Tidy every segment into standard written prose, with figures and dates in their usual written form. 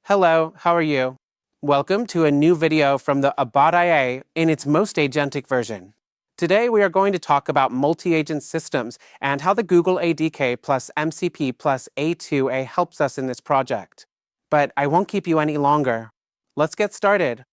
Hello, how are you? Welcome to a new video from the AbadIA in its most agentic version. Today we are going to talk about multi-agent systems and how the Google ADK plus MCP plus A2A helps us in this project. But I won't keep you any longer. Let's get started.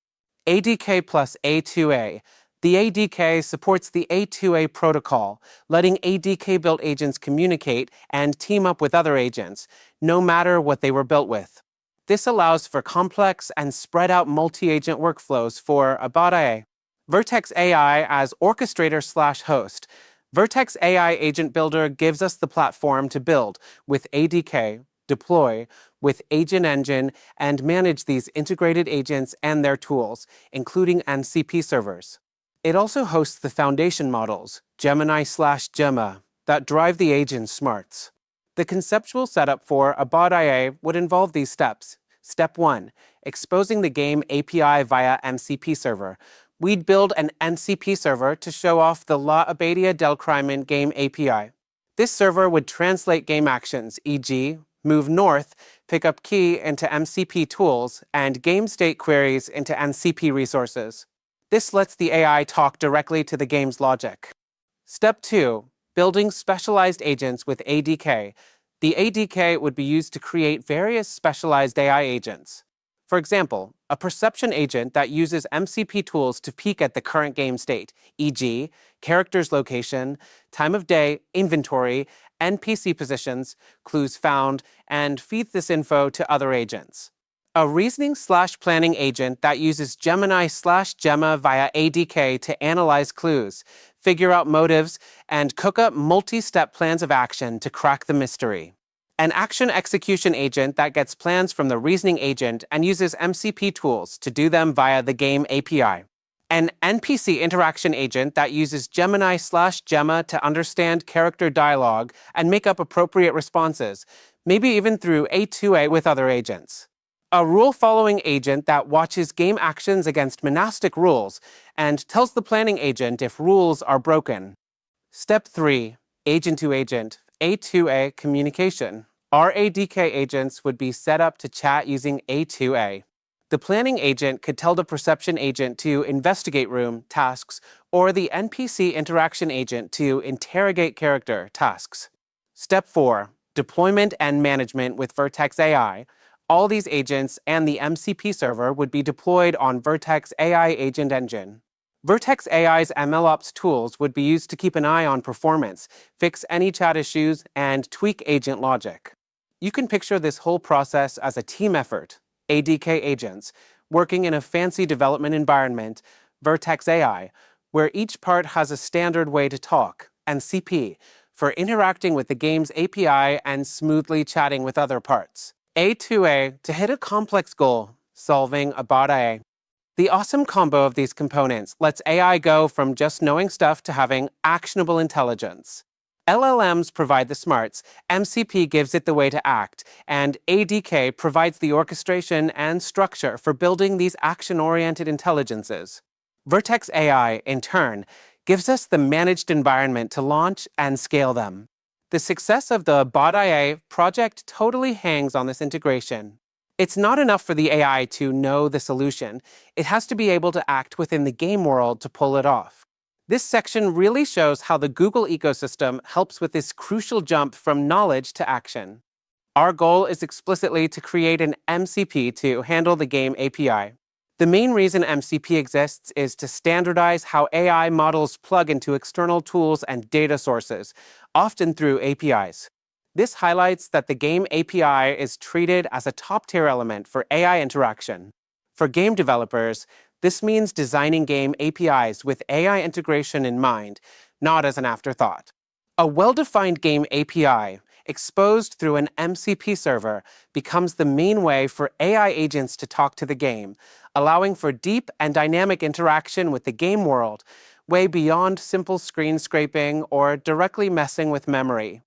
ADK plus A2A. The ADK supports the A2A protocol, letting ADK-built agents communicate and team up with other agents, no matter what they were built with. This allows for complex and spread-out multi-agent workflows for AbadIA. Vertex AI as orchestrator/host. Vertex AI Agent Builder gives us the platform to build with ADK, deploy with Agent Engine, and manage these integrated agents and their tools, including MCP servers. It also hosts the foundation models, Gemini/Gemma, that drive the agent's smarts. The conceptual setup for AbadIA would involve these steps. Step 1. Exposing the game API via MCP server. We'd build an MCP server to show off the AbadIA del Crimen game API. This server would translate game actions, e.g., move north, pick up key into MCP tools, and game state queries into MCP resources. This lets the AI talk directly to the game's logic. Step 2. Building specialized agents with ADK. The ADK would be used to create various specialized AI agents. For example, a perception agent that uses MCP tools to peek at the current game state, e.g., character's location, time of day, inventory, NPC positions, clues found, and feeds this info to other agents. A reasoning/planning agent that uses Gemini/Gemma via ADK to analyze clues, figure out motives, and cook up multi-step plans of action to crack the mystery. An action execution agent that gets plans from the reasoning agent and uses MCP tools to do them via the game API. An NPC interaction agent that uses Gemini/Gemma to understand character dialogue and make up appropriate responses, maybe even through A2A with other agents. A rule-following agent that watches game actions against monastic rules and tells the planning agent if rules are broken. Step 3. Agent-to-agent, A2A communication. Our ADK agents would be set up to chat using A2A. The planning agent could tell the perception agent to investigate room tasks or the NPC interaction agent to interrogate character tasks. Step 4. Deployment and management with Vertex AI. All these agents and the MCP server would be deployed on Vertex AI Agent Engine. Vertex AI's MLOps tools would be used to keep an eye on performance, fix any chat issues, and tweak agent logic. You can picture this whole process as a team effort, ADK agents, working in a fancy development environment, Vertex AI, where each part has a standard way to talk, and CP, for interacting with the game's API and smoothly chatting with other parts. A2A to hit a complex goal, solving AbadIA. The awesome combo of these components lets AI go from just knowing stuff to having actionable intelligence. LLMs provide the smarts, MCP gives it the way to act, and ADK provides the orchestration and structure for building these action-oriented intelligences. Vertex AI, in turn, gives us the managed environment to launch and scale them. The success of the AbadIA project totally hangs on this integration. It's not enough for the AI to know the solution. It has to be able to act within the game world to pull it off. This section really shows how the Google ecosystem helps with this crucial jump from knowledge to action. Our goal is explicitly to create an MCP to handle the game API. The main reason MCP exists is to standardize how AI models plug into external tools and data sources, often through APIs. This highlights that the game API is treated as a top-tier element for AI interaction. For game developers, this means designing game APIs with AI integration in mind, not as an afterthought. A well-defined game API, exposed through an MCP server, becomes the main way for AI agents to talk to the game, allowing for deep and dynamic interaction with the game world, way beyond simple screen scraping or directly messing with memory.